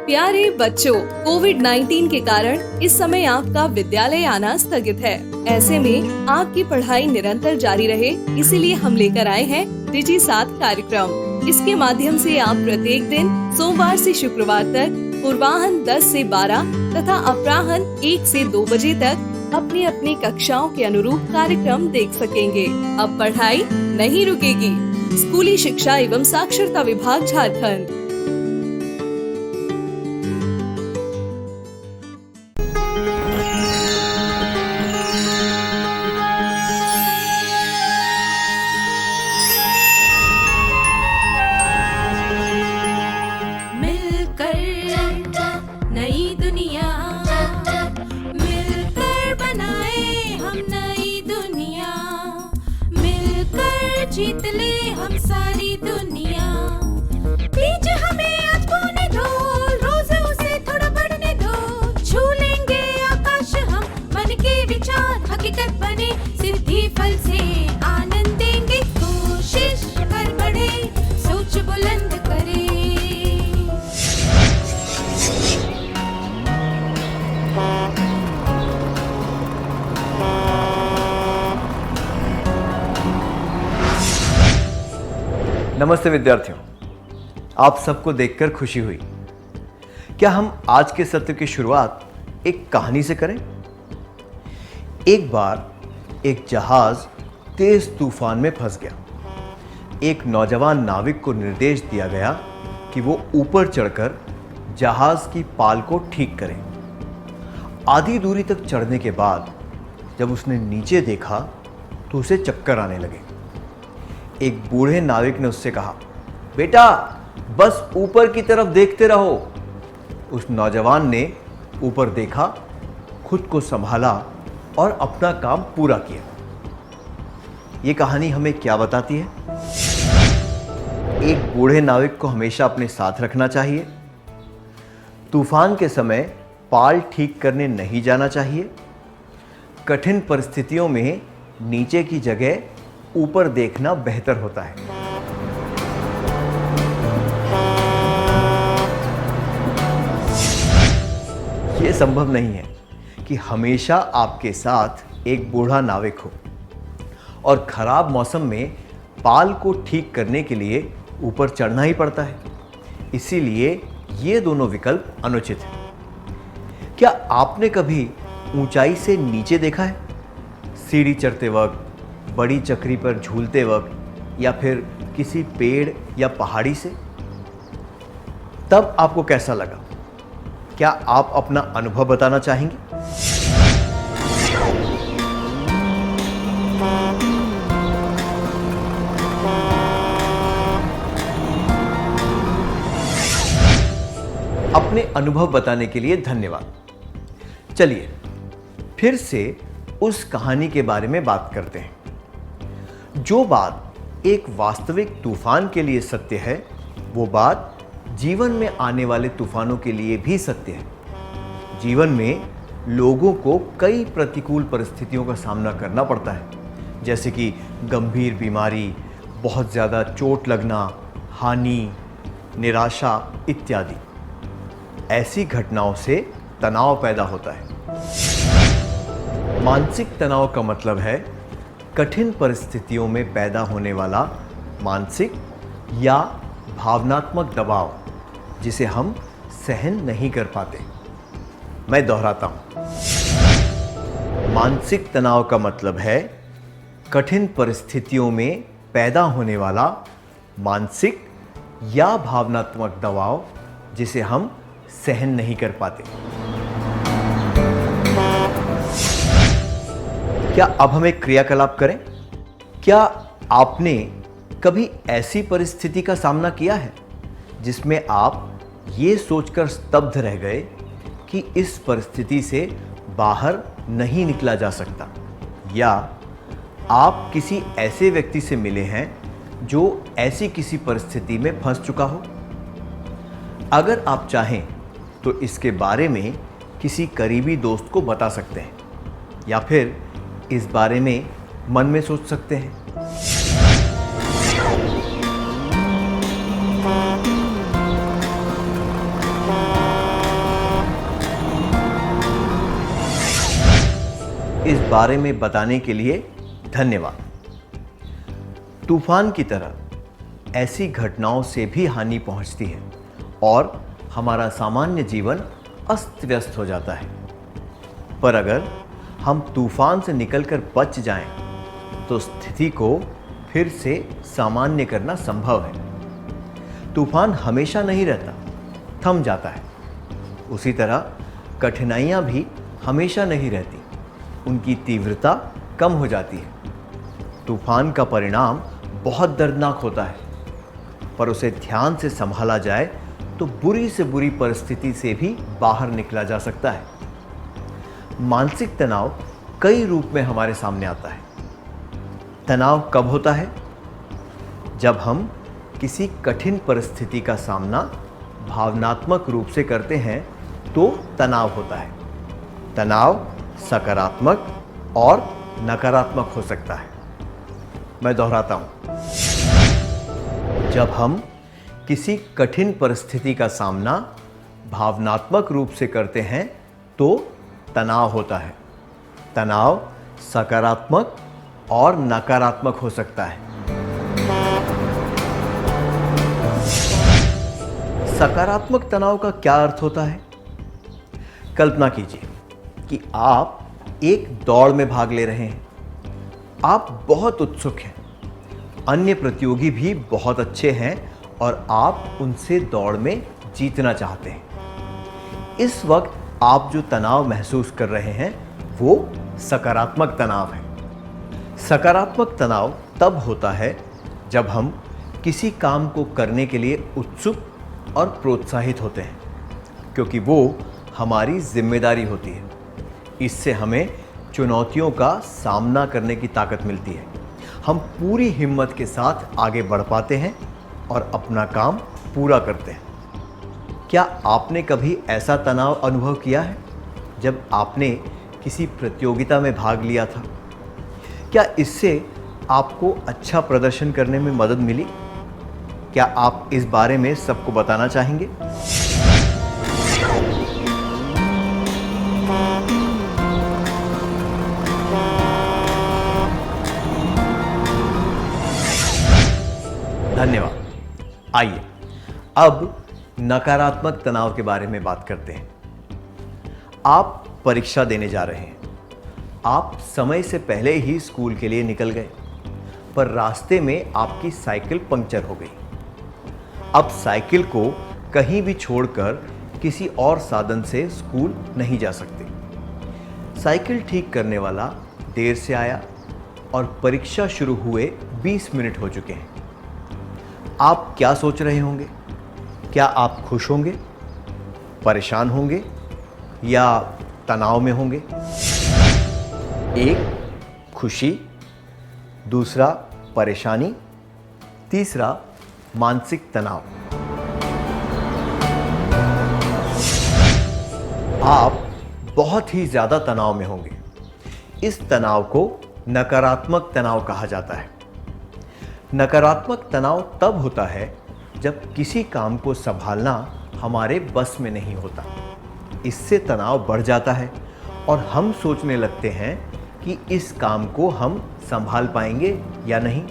प्यारे बच्चों, कोविड-19 के कारण इस समय आपका विद्यालय आना स्थगित है। ऐसे में आपकी पढ़ाई निरंतर जारी रहे, इसीलिए हम लेकर आए हैं डिजी साथ कार्यक्रम। इसके माध्यम से आप प्रत्येक दिन सोमवार से शुक्रवार तक पूर्वाह्न 10 से 12 तथा अपराह्न 1 से 2 बजे तक अपनी अपनी कक्षाओं के अनुरूप कार्यक्रम देख सकेंगे। अब पढ़ाई नहीं रुकेगी। स्कूली शिक्षा एवं साक्षरता विभाग झारखंड। नई दुनिया मिलकर बनाए हम नई दुनिया, मिलकर जीत ले हम सारी दुनिया। बीच हमें आज बोने दो, रोज उसे थोड़ा बढ़ने दो। छू लेंगे आकाश हम, मन के विचार हकीकत बने। सिद्धि फल से आनंद देंगे, कोशिश कर बढ़े, सोच बुलंद करे। नमस्ते विद्यार्थियों, आप सबको देखकर खुशी हुई। क्या हम आज के सत्र की शुरुआत एक कहानी से करें? एक बार एक जहाज तेज तूफान में फंस गया। एक नौजवान नाविक को निर्देश दिया गया कि वो ऊपर चढ़कर जहाज की पाल को ठीक करे। आधी दूरी तक चढ़ने के बाद जब उसने नीचे देखा तो उसे चक्कर आने लगे। एक बूढ़े नाविक ने उससे कहा, बेटा बस ऊपर की तरफ देखते रहो। उस नौजवान ने ऊपर देखा, खुद को संभाला और अपना काम पूरा किया। ये कहानी हमें क्या बताती है? एक बूढ़े नाविक को हमेशा अपने साथ रखना चाहिए। तूफान के समय पाल ठीक करने नहीं जाना चाहिए। कठिन परिस्थितियों में नीचे की जगह ऊपर देखना बेहतर होता है। यह संभव नहीं है कि हमेशा आपके साथ एक बूढ़ा नाविक हो और खराब मौसम में पाल को ठीक करने के लिए ऊपर चढ़ना ही पड़ता है। इसीलिए ये दोनों विकल्प अनुचित हैं। क्या आपने कभी ऊंचाई से नीचे देखा है? सीढ़ी चढ़ते वक्त, बड़ी चक्री पर झूलते वक्त या फिर किसी पेड़ या पहाड़ी से? तब आपको कैसा लगा? क्या आप अपना अनुभव बताना चाहेंगे? अपने अनुभव बताने के लिए धन्यवाद। चलिए फिर से उस कहानी के बारे में बात करते हैं। जो बात एक वास्तविक तूफान के लिए सत्य है, वो बात जीवन में आने वाले तूफानों के लिए भी सत्य है। जीवन में लोगों को कई प्रतिकूल परिस्थितियों का सामना करना पड़ता है, जैसे कि गंभीर बीमारी, बहुत ज़्यादा चोट लगना, हानि, निराशा इत्यादि। ऐसी घटनाओं से तनाव पैदा होता है। मानसिक तनाव का मतलब है कठिन परिस्थितियों में पैदा होने वाला मानसिक या भावनात्मक दबाव, जिसे हम सहन नहीं कर पाते। मैं दोहराता हूं, मानसिक तनाव का मतलब है कठिन परिस्थितियों में पैदा होने वाला मानसिक या भावनात्मक दबाव, जिसे हम सहन नहीं कर पाते। क्या अब हम एक क्रियाकलाप करें? क्या आपने कभी ऐसी परिस्थिति का सामना किया है जिसमें आप ये सोचकर स्तब्ध रह गए कि इस परिस्थिति से बाहर नहीं निकला जा सकता, या आप किसी ऐसे व्यक्ति से मिले हैं जो ऐसी किसी परिस्थिति में फंस चुका हो? अगर आप चाहें तो इसके बारे में किसी करीबी दोस्त को बता सकते हैं, या फिर इस बारे में मन में सोच सकते हैं। बारे में बताने के लिए धन्यवाद। तूफान की तरह ऐसी घटनाओं से भी हानि पहुंचती है और हमारा सामान्य जीवन अस्त व्यस्त हो जाता है। पर अगर हम तूफान से निकलकर बच जाएं, तो स्थिति को फिर से सामान्य करना संभव है। तूफान हमेशा नहीं रहता, थम जाता है। उसी तरह कठिनाइयां भी हमेशा नहीं रहती, उनकी तीव्रता कम हो जाती है। तूफान का परिणाम बहुत दर्दनाक होता है, पर उसे ध्यान से संभाला जाए तो बुरी से बुरी परिस्थिति से भी बाहर निकला जा सकता है। मानसिक तनाव कई रूप में हमारे सामने आता है। तनाव कब होता है? जब हम किसी कठिन परिस्थिति का सामना भावनात्मक रूप से करते हैं तो तनाव होता है। तनाव सकारात्मक और नकारात्मक हो सकता है। मैं दोहराता हूं, जब हम किसी कठिन परिस्थिति का सामना भावनात्मक रूप से करते हैं तो तनाव होता है। तनाव सकारात्मक और नकारात्मक हो सकता है। सकारात्मक तनाव का क्या अर्थ होता है? कल्पना कीजिए कि आप एक दौड़ में भाग ले रहे हैं। आप बहुत उत्सुक हैं, अन्य प्रतियोगी भी बहुत अच्छे हैं और आप उनसे दौड़ में जीतना चाहते हैं। इस वक्त आप जो तनाव महसूस कर रहे हैं वो सकारात्मक तनाव है। सकारात्मक तनाव तब होता है जब हम किसी काम को करने के लिए उत्सुक और प्रोत्साहित होते हैं, क्योंकि वो हमारी जिम्मेदारी होती है। इससे हमें चुनौतियों का सामना करने की ताकत मिलती है। हम पूरी हिम्मत के साथ आगे बढ़ पाते हैं और अपना काम पूरा करते हैं। क्या आपने कभी ऐसा तनाव अनुभव किया है जब आपने किसी प्रतियोगिता में भाग लिया था? क्या इससे आपको अच्छा प्रदर्शन करने में मदद मिली? क्या आप इस बारे में सबको बताना चाहेंगे? धन्यवाद। आइए अब नकारात्मक तनाव के बारे में बात करते हैं। आप परीक्षा देने जा रहे हैं। आप समय से पहले ही स्कूल के लिए निकल गए, पर रास्ते में आपकी साइकिल पंक्चर हो गई। अब साइकिल को कहीं भी छोड़कर किसी और साधन से स्कूल नहीं जा सकते। साइकिल ठीक करने वाला देर से आया और परीक्षा शुरू हुए 20 मिनट हो चुके हैं। आप क्या सोच रहे होंगे? क्या आप खुश होंगे, परेशान होंगे या तनाव में होंगे? एक खुशी, दूसरा परेशानी, तीसरा मानसिक तनाव। आप बहुत ही ज्यादा तनाव में होंगे। इस तनाव को नकारात्मक तनाव कहा जाता है। नकारात्मक तनाव तब होता है जब किसी काम को संभालना हमारे बस में नहीं होता। इससे तनाव बढ़ जाता है और हम सोचने लगते हैं कि इस काम को हम संभाल पाएंगे या नहीं।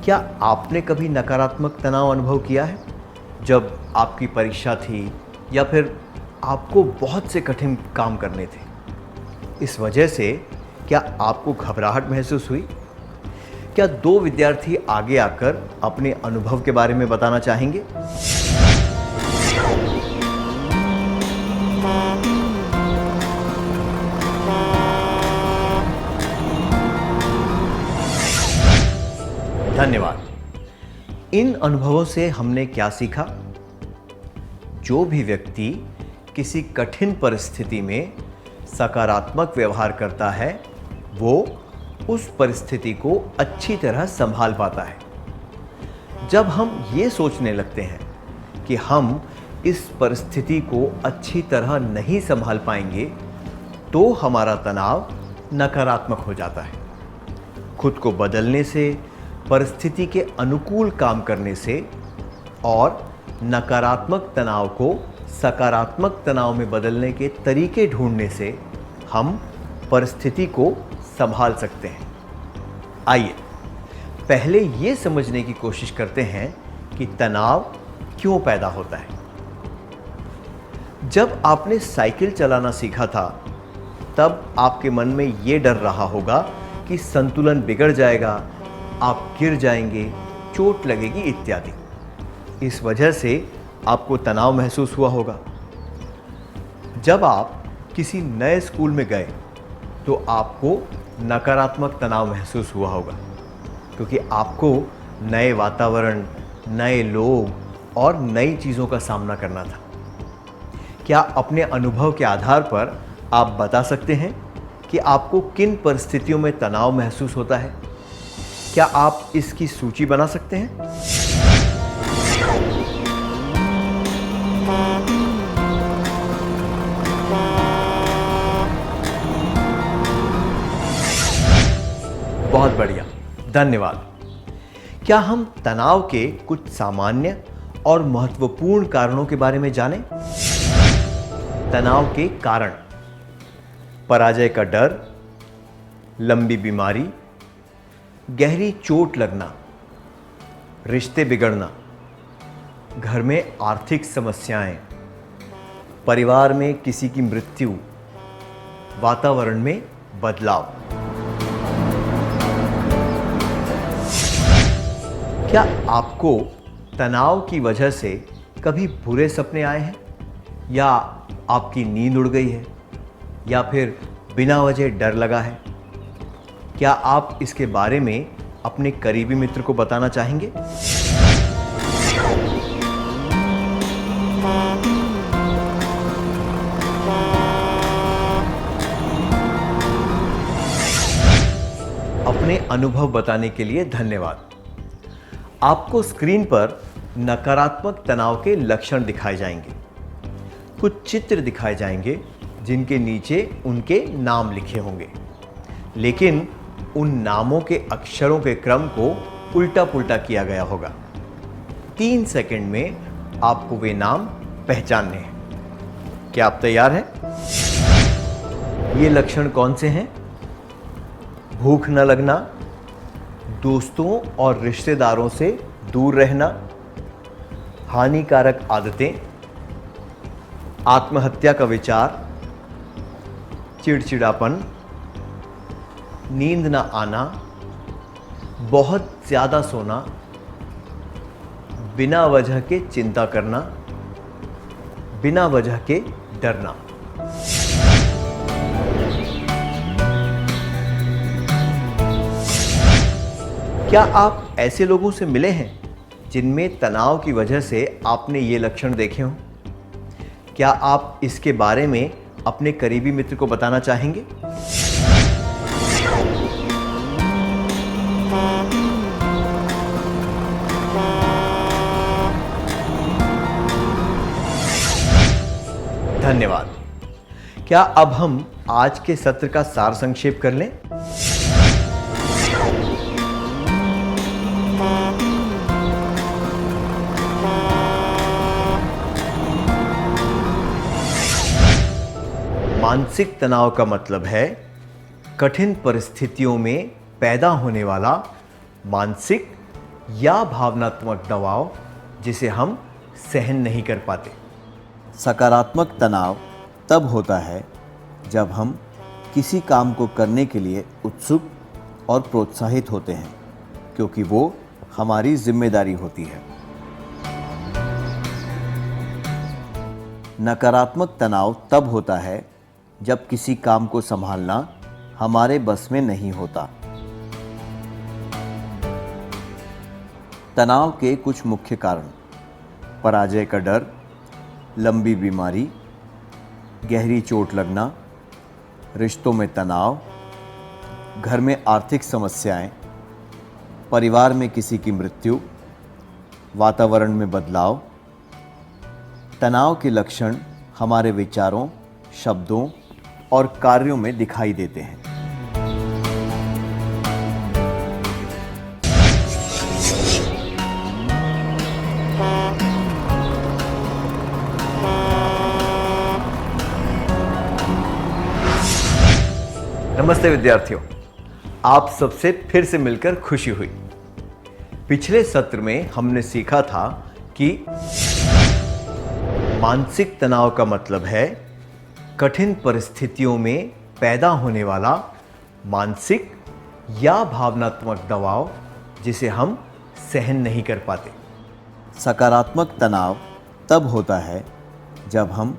क्या आपने कभी नकारात्मक तनाव अनुभव किया है जब आपकी परीक्षा थी या फिर आपको बहुत से कठिन काम करने थे? इस वजह से क्या आपको घबराहट महसूस हुई? क्या दो विद्यार्थी आगे आकर अपने अनुभव के बारे में बताना चाहेंगे? धन्यवाद। इन अनुभवों से हमने क्या सीखा? जो भी व्यक्ति किसी कठिन परिस्थिति में सकारात्मक व्यवहार करता है वो उस परिस्थिति को अच्छी तरह संभाल पाता है। जब हम ये सोचने लगते हैं कि हम इस परिस्थिति को अच्छी तरह नहीं संभाल पाएंगे तो हमारा तनाव नकारात्मक हो जाता है। खुद को बदलने से, परिस्थिति के अनुकूल काम करने से और नकारात्मक तनाव को सकारात्मक तनाव में बदलने के तरीके ढूंढने से हम परिस्थिति को संभाल सकते हैं। आइए पहले ये समझने की कोशिश करते हैं कि तनाव क्यों पैदा होता है। जब आपने साइकिल चलाना सीखा था तब आपके मन में ये डर रहा होगा कि संतुलन बिगड़ जाएगा, आप गिर जाएंगे, चोट लगेगी इत्यादि। इस वजह से आपको तनाव महसूस हुआ होगा। जब आप किसी नए स्कूल में गए तो आपको नकारात्मक तनाव महसूस हुआ होगा, क्योंकि आपको नए वातावरण, नए लोग और नई चीज़ों का सामना करना था। क्या अपने अनुभव के आधार पर आप बता सकते हैं कि आपको किन परिस्थितियों में तनाव महसूस होता है? क्या आप इसकी सूची बना सकते हैं? बहुत बढ़िया, धन्यवाद। क्या हम तनाव के कुछ सामान्य और महत्वपूर्ण कारणों के बारे में जानें? तनाव के कारण: पराजय का डर, लंबी बीमारी, गहरी चोट लगना, रिश्ते बिगड़ना, घर में आर्थिक समस्याएं, परिवार में किसी की मृत्यु, वातावरण में बदलाव। क्या आपको तनाव की वजह से कभी बुरे सपने आए हैं, या आपकी नींद उड़ गई है, या फिर बिना वजह डर लगा है? क्या आप इसके बारे में अपने करीबी मित्र को बताना चाहेंगे? अपने अनुभव बताने के लिए धन्यवाद। आपको स्क्रीन पर नकारात्मक तनाव के लक्षण दिखाए जाएंगे। कुछ चित्र दिखाए जाएंगे जिनके नीचे उनके नाम लिखे होंगे, लेकिन उन नामों के अक्षरों के क्रम को उल्टा पुल्टा किया गया होगा। 3 सेकंड में आपको वे नाम पहचानने हैं। क्या आप तैयार हैं? ये लक्षण कौन से हैं? भूख न लगना, दोस्तों और रिश्तेदारों से दूर रहना, हानिकारक आदतें, आत्महत्या का विचार, चिड़चिड़ापन, नींद न आना, बहुत ज़्यादा सोना, बिना वजह के चिंता करना, बिना वजह के डरना। क्या आप ऐसे लोगों से मिले हैं जिनमें तनाव की वजह से आपने ये लक्षण देखे हों? क्या आप इसके बारे में अपने करीबी मित्र को बताना चाहेंगे? धन्यवाद। क्या अब हम आज के सत्र का सार संक्षेप कर लें? मानसिक तनाव का मतलब है कठिन परिस्थितियों में पैदा होने वाला मानसिक या भावनात्मक दबाव जिसे हम सहन नहीं कर पाते। सकारात्मक तनाव तब होता है जब हम किसी काम को करने के लिए उत्सुक और प्रोत्साहित होते हैं, क्योंकि वो हमारी जिम्मेदारी होती है। नकारात्मक तनाव तब होता है जब किसी काम को संभालना हमारे बस में नहीं होता। तनाव के कुछ मुख्य कारण: पराजय का डर, लंबी बीमारी, गहरी चोट लगना, रिश्तों में तनाव, घर में आर्थिक समस्याएं, परिवार में किसी की मृत्यु, वातावरण में बदलाव। तनाव के लक्षण हमारे विचारों, शब्दों और कार्यों में दिखाई देते हैं। नमस्ते विद्यार्थियों, आप सबसे फिर से मिलकर खुशी हुई। पिछले सत्र में हमने सीखा था कि मानसिक तनाव का मतलब है कठिन परिस्थितियों में पैदा होने वाला मानसिक या भावनात्मक दबाव जिसे हम सहन नहीं कर पाते। सकारात्मक तनाव तब होता है जब हम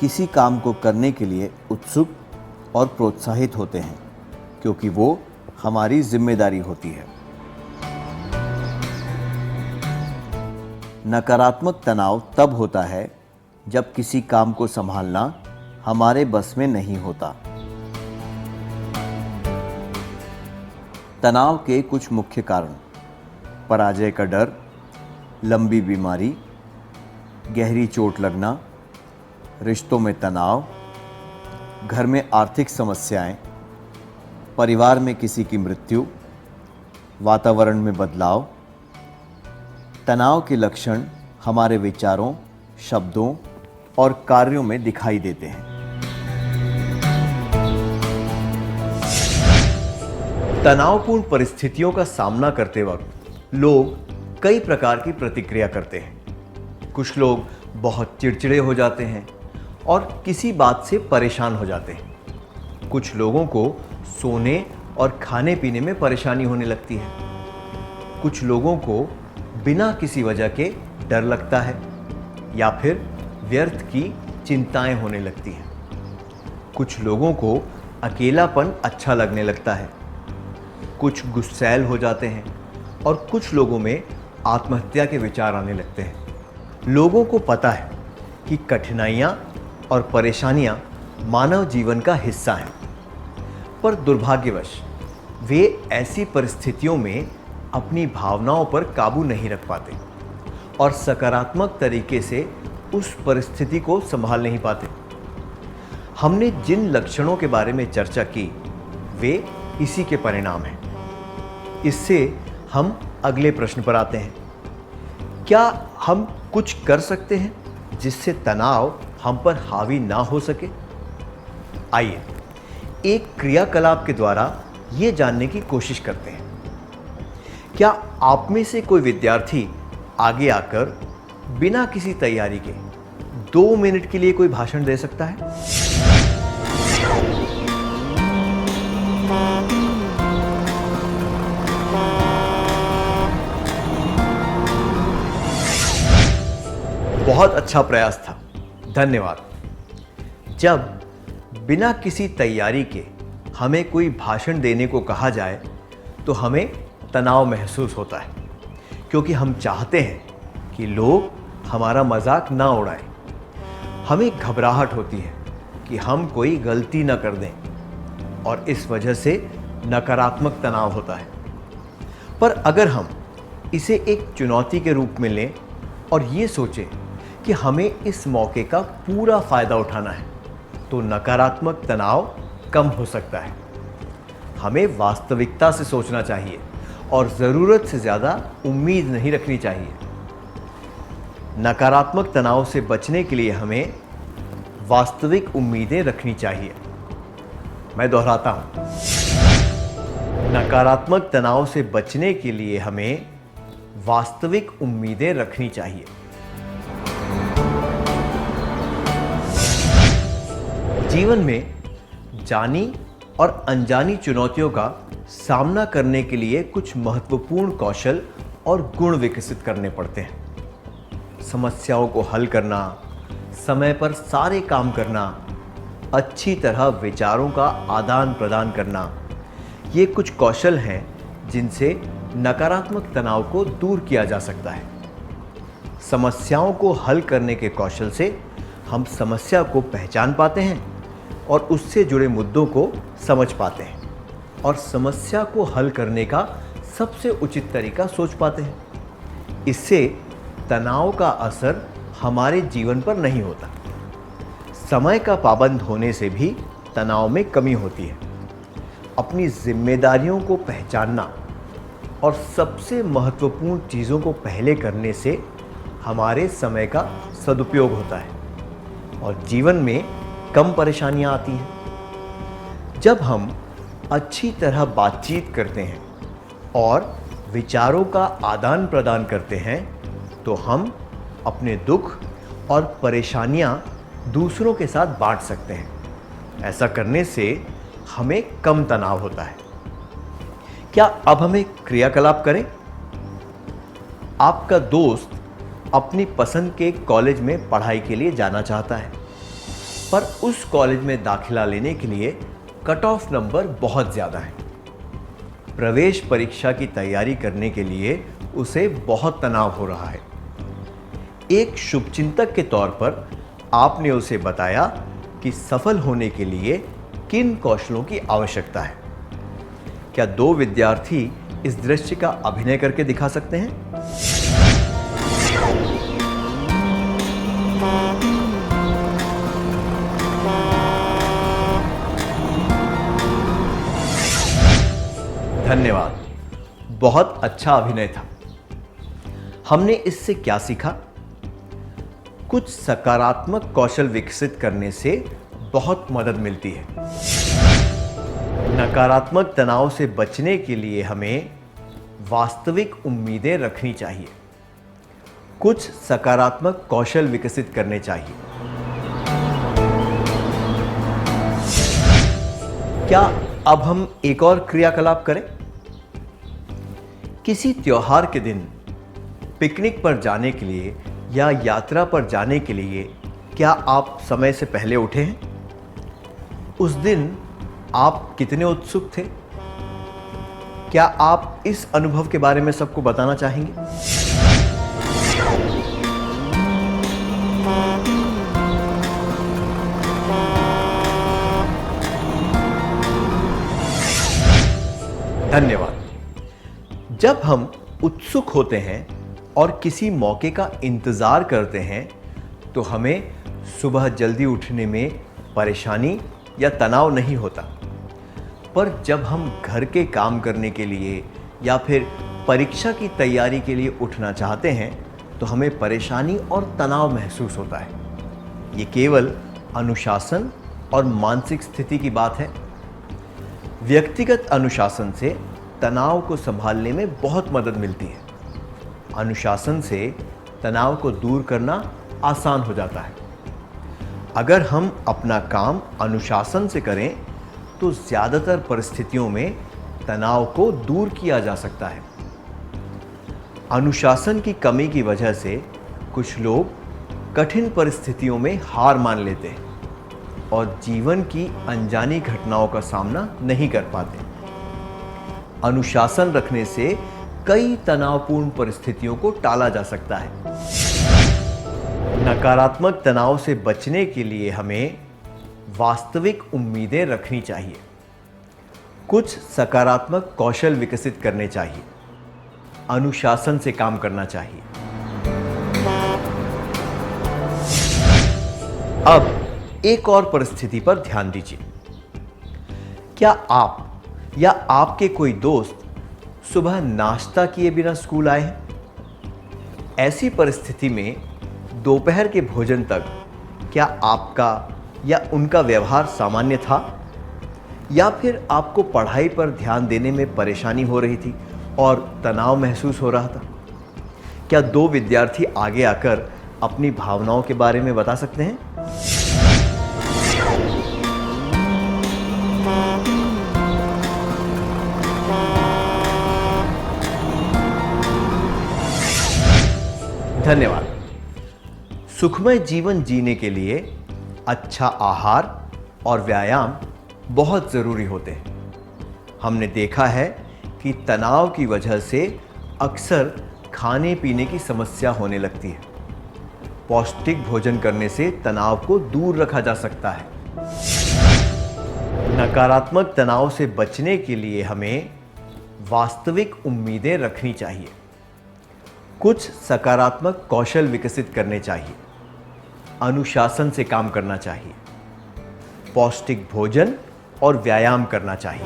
किसी काम को करने के लिए उत्सुक और प्रोत्साहित होते हैं, क्योंकि वो हमारी जिम्मेदारी होती है। नकारात्मक तनाव तब होता है जब किसी काम को संभालना हमारे बस में नहीं होता। तनाव के कुछ मुख्य कारण: पराजय का डर, लंबी बीमारी, गहरी चोट लगना, रिश्तों में तनाव, घर में आर्थिक समस्याएं, परिवार में किसी की मृत्यु, वातावरण में बदलाव। तनाव के लक्षण हमारे विचारों, शब्दों और कार्यों में दिखाई देते हैं। तनावपूर्ण परिस्थितियों का सामना करते वक्त लोग कई प्रकार की प्रतिक्रिया करते हैं। कुछ लोग बहुत चिड़चिड़े हो जाते हैं और किसी बात से परेशान हो जाते हैं। कुछ लोगों को सोने और खाने पीने में परेशानी होने लगती है। कुछ लोगों को बिना किसी वजह के डर लगता है या फिर व्यर्थ की चिंताएं होने लगती हैं। कुछ लोगों को अकेलापन अच्छा लगने लगता है। कुछ गुस्सैल हो जाते हैं और कुछ लोगों में आत्महत्या के विचार आने लगते हैं। लोगों को पता है कि कठिनाइयां और परेशानियां मानव जीवन का हिस्सा हैं, पर दुर्भाग्यवश वे ऐसी परिस्थितियों में अपनी भावनाओं पर काबू नहीं रख पाते और सकारात्मक तरीके से उस परिस्थिति को संभाल नहीं पाते। हमने जिन लक्षणों के बारे में चर्चा की वे इसी के परिणाम हैं। इससे हम अगले प्रश्न पर आते हैं। क्या हम कुछ कर सकते हैं जिससे तनाव हम पर हावी ना हो सके? आइए एक क्रियाकलाप के द्वारा ये जानने की कोशिश करते हैं। क्या आप में से कोई विद्यार्थी आगे आकर बिना किसी तैयारी के 2 मिनट के लिए कोई भाषण दे सकता है? बहुत अच्छा प्रयास था, धन्यवाद। जब बिना किसी तैयारी के हमें कोई भाषण देने को कहा जाए तो हमें तनाव महसूस होता है, क्योंकि हम चाहते हैं कि लोग हमारा मजाक ना उड़ाएं। हमें घबराहट होती है कि हम कोई गलती ना कर दें और इस वजह से नकारात्मक तनाव होता है। पर अगर हम इसे एक चुनौती के रूप में लें और ये सोचें कि हमें इस मौके का पूरा फ़ायदा उठाना है, तो नकारात्मक तनाव कम हो सकता है। हमें वास्तविकता से सोचना चाहिए और ज़रूरत से ज़्यादा उम्मीद नहीं रखनी चाहिए। नकारात्मक तनाव से बचने के लिए हमें वास्तविक उम्मीदें रखनी चाहिए। मैं दोहराता हूं, नकारात्मक तनाव से बचने के लिए हमें वास्तविक उम्मीदें रखनी चाहिए। जीवन में जानी और अनजानी चुनौतियों का सामना करने के लिए कुछ महत्वपूर्ण कौशल और गुण विकसित करने पड़ते हैं। समस्याओं को हल करना, समय पर सारे काम करना, अच्छी तरह विचारों का आदान प्रदान करना, ये कुछ कौशल हैं जिनसे नकारात्मक तनाव को दूर किया जा सकता है। समस्याओं को हल करने के कौशल से हम समस्या को पहचान पाते हैं और उससे जुड़े मुद्दों को समझ पाते हैं और समस्या को हल करने का सबसे उचित तरीका सोच पाते हैं। इससे तनाव का असर हमारे जीवन पर नहीं होता। समय का पाबंद होने से भी तनाव में कमी होती है। अपनी जिम्मेदारियों को पहचानना और सबसे महत्वपूर्ण चीज़ों को पहले करने से हमारे समय का सदुपयोग होता है और जीवन में कम परेशानियां आती हैं। जब हम अच्छी तरह बातचीत करते हैं और विचारों का आदान प्रदान करते हैं तो हम अपने दुख और परेशानियां दूसरों के साथ बांट सकते हैं। ऐसा करने से हमें कम तनाव होता है। क्या अब हम एक क्रियाकलाप करें? आपका दोस्त अपनी पसंद के कॉलेज में पढ़ाई के लिए जाना चाहता है, पर उस कॉलेज में दाखिला लेने के लिए कट ऑफ नंबर बहुत ज़्यादा है। प्रवेश परीक्षा की तैयारी करने के लिए उसे बहुत तनाव हो रहा है। एक शुभचिंतक के तौर पर आपने उसे बताया कि सफल होने के लिए किन कौशलों की आवश्यकता है। क्या दो विद्यार्थी इस दृश्य का अभिनय करके दिखा सकते हैं? धन्यवाद, बहुत अच्छा अभिनय था। हमने इससे क्या सीखा? कुछ सकारात्मक कौशल विकसित करने से बहुत मदद मिलती है। नकारात्मक तनाव से बचने के लिए हमें वास्तविक उम्मीदें रखनी चाहिए। कुछ सकारात्मक कौशल विकसित करने चाहिए। क्या अब हम एक और क्रियाकलाप करें? किसी त्योहार के दिन पिकनिक पर जाने के लिए या यात्रा पर जाने के लिए क्या आप समय से पहले उठे हैं? उस दिन आप कितने उत्सुक थे? क्या आप इस अनुभव के बारे में सबको बताना चाहेंगे? धन्यवाद। जब हम उत्सुक होते हैं और किसी मौके का इंतजार करते हैं तो हमें सुबह जल्दी उठने में परेशानी या तनाव नहीं होता। पर जब हम घर के काम करने के लिए या फिर परीक्षा की तैयारी के लिए उठना चाहते हैं तो हमें परेशानी और तनाव महसूस होता है। ये केवल अनुशासन और मानसिक स्थिति की बात है। व्यक्तिगत अनुशासन से तनाव को संभालने में बहुत मदद मिलती है। अनुशासन से तनाव को दूर करना आसान हो जाता है। अगर हम अपना काम अनुशासन से करें तो ज़्यादातर परिस्थितियों में तनाव को दूर किया जा सकता है। अनुशासन की कमी की वजह से कुछ लोग कठिन परिस्थितियों में हार मान लेते हैं और जीवन की अनजानी घटनाओं का सामना नहीं कर पाते। अनुशासन रखने से कई तनावपूर्ण परिस्थितियों को टाला जा सकता है। नकारात्मक तनाव से बचने के लिए हमें वास्तविक उम्मीदें रखनी चाहिए। कुछ सकारात्मक कौशल विकसित करने चाहिए। अनुशासन से काम करना चाहिए। अब एक और परिस्थिति पर ध्यान दीजिए। क्या आप या आपके कोई दोस्त सुबह नाश्ता किए बिना स्कूल आए हैं? ऐसी परिस्थिति में दोपहर के भोजन तक क्या आपका या उनका व्यवहार सामान्य था, या फिर आपको पढ़ाई पर ध्यान देने में परेशानी हो रही थी और तनाव महसूस हो रहा था? क्या दो विद्यार्थी आगे आकर अपनी भावनाओं के बारे में बता सकते हैं? धन्यवाद। सुखमय जीवन जीने के लिए अच्छा आहार और व्यायाम बहुत ज़रूरी होते हैं। हमने देखा है कि तनाव की वजह से अक्सर खाने पीने की समस्या होने लगती है। पौष्टिक भोजन करने से तनाव को दूर रखा जा सकता है। नकारात्मक तनाव से बचने के लिए हमें वास्तविक उम्मीदें रखनी चाहिए। कुछ सकारात्मक कौशल विकसित करने चाहिए। अनुशासन से काम करना चाहिए। पौष्टिक भोजन और व्यायाम करना चाहिए।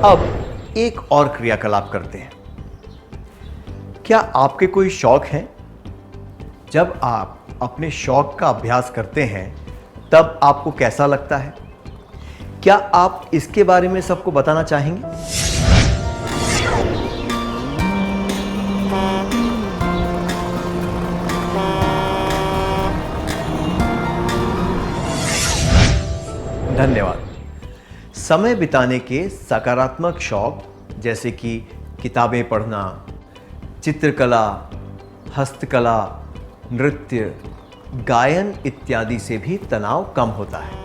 अब एक और क्रियाकलाप करते हैं। क्या आपके कोई शौक हैं? जब आप अपने शौक का अभ्यास करते हैं तब आपको कैसा लगता है? क्या आप इसके बारे में सबको बताना चाहेंगे? धन्यवाद। समय बिताने के सकारात्मक शौक जैसे कि किताबें पढ़ना, चित्रकला, हस्तकला, नृत्य, गायन इत्यादि से भी तनाव कम होता है।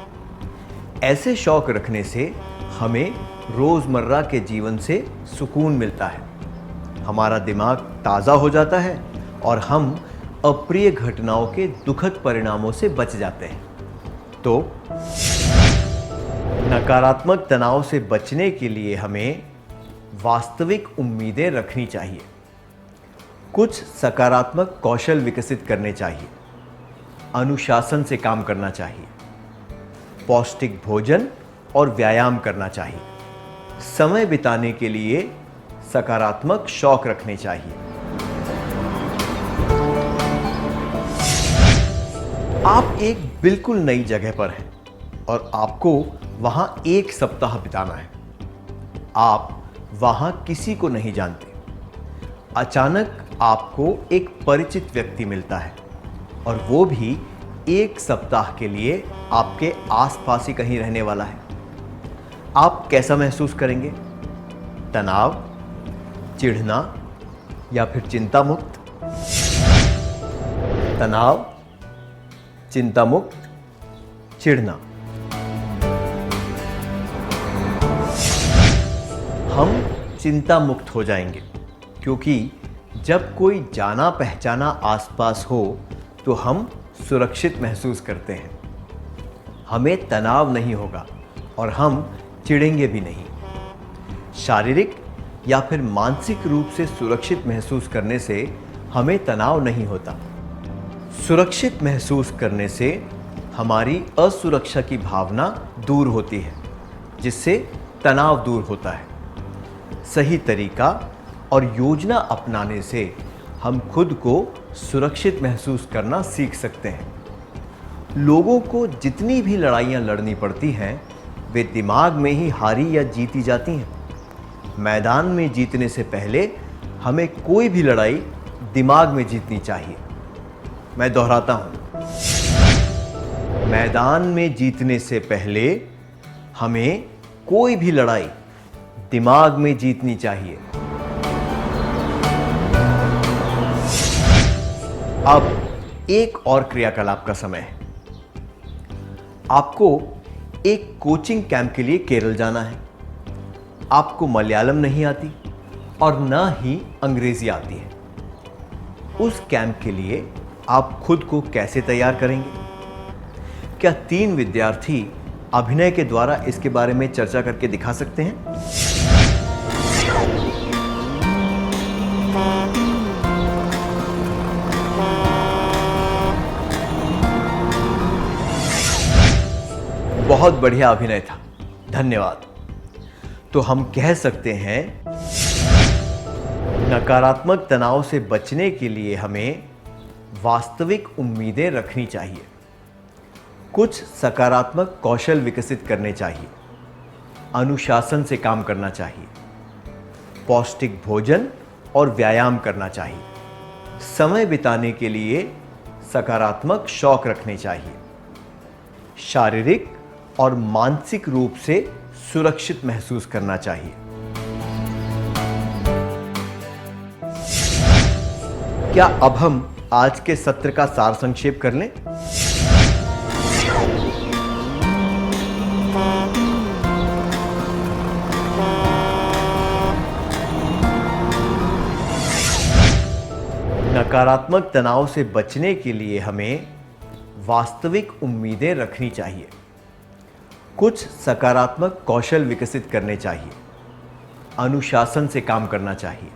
ऐसे शौक रखने से हमें रोज़मर्रा के जीवन से सुकून मिलता है, हमारा दिमाग ताज़ा हो जाता है और हम अप्रिय घटनाओं के दुखद परिणामों से बच जाते हैं। तो नकारात्मक तनाव से बचने के लिए हमें वास्तविक उम्मीदें रखनी चाहिए, कुछ सकारात्मक कौशल विकसित करने चाहिए, अनुशासन से काम करना चाहिए, पौष्टिक भोजन और व्यायाम करना चाहिए, समय बिताने के लिए सकारात्मक शौक रखने चाहिए। आप एक बिल्कुल नई जगह पर हैं और आपको वहां 1 सप्ताह बिताना है। आप वहां किसी को नहीं जानते। अचानक आपको एक परिचित व्यक्ति मिलता है और वो भी 1 सप्ताह के लिए आपके आसपास ही कहीं रहने वाला है। आप कैसा महसूस करेंगे? तनाव, चिढ़ना या फिर चिंता मुक्त? तनाव, चिंता मुक्त, चिढ़ना। हम चिंता मुक्त हो जाएंगे क्योंकि जब कोई जाना पहचाना आसपास हो तो हम सुरक्षित महसूस करते हैं। हमें तनाव नहीं होगा और हम चिढ़ेंगे भी नहीं। शारीरिक या फिर मानसिक रूप से सुरक्षित महसूस करने से हमें तनाव नहीं होता। सुरक्षित महसूस करने से हमारी असुरक्षा की भावना दूर होती है, जिससे तनाव दूर होता है। सही तरीका और योजना अपनाने से हम खुद को सुरक्षित महसूस करना सीख सकते हैं। लोगों को जितनी भी लड़ाइयाँ लड़नी पड़ती हैं, वे दिमाग में ही हारी या जीती जाती हैं। मैदान में जीतने से पहले हमें कोई भी लड़ाई दिमाग में जीतनी चाहिए। मैं दोहराता हूँ, मैदान में जीतने से पहले हमें कोई भी लड़ाई दिमाग में जीतनी चाहिए। अब एक और क्रियाकलाप का समय है। आपको एक कोचिंग कैंप के लिए केरल जाना है। आपको मलयालम नहीं आती और न ही अंग्रेजी आती है। उस कैंप के लिए आप खुद को कैसे तैयार करेंगे? क्या 3 विद्यार्थी अभिनय के द्वारा इसके बारे में चर्चा करके दिखा सकते हैं? बहुत बढ़िया अभिनय था, धन्यवाद। तो हम कह सकते हैं, नकारात्मक तनाव से बचने के लिए हमें वास्तविक उम्मीदें रखनी चाहिए, कुछ सकारात्मक कौशल विकसित करने चाहिए, अनुशासन से काम करना चाहिए, पौष्टिक भोजन और व्यायाम करना चाहिए, समय बिताने के लिए सकारात्मक शौक रखने चाहिए, शारीरिक और मानसिक रूप से सुरक्षित महसूस करना चाहिए। क्या अब हम आज के सत्र का सार संक्षेप कर लें? नकारात्मक तनाव से बचने के लिए हमें वास्तविक उम्मीदें रखनी चाहिए, कुछ सकारात्मक कौशल विकसित करने चाहिए, अनुशासन से काम करना चाहिए,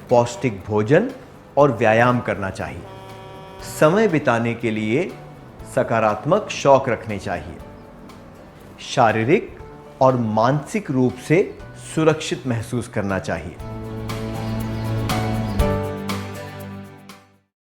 पौष्टिक भोजन और व्यायाम करना चाहिए, समय बिताने के लिए सकारात्मक शौक रखने चाहिए, शारीरिक और मानसिक रूप से सुरक्षित महसूस करना चाहिए।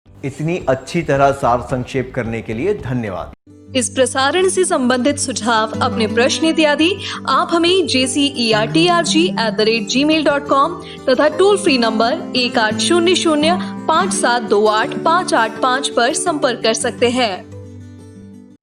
इतनी अच्छी तरह सार संक्षेप करने के लिए धन्यवाद। इस प्रसारण से संबंधित सुझाव, अपने प्रश्न इत्यादि आप हमें jcertrg@gmail.com तथा टोल फ्री नंबर 1800 5728 585 पर संपर्क कर सकते हैं।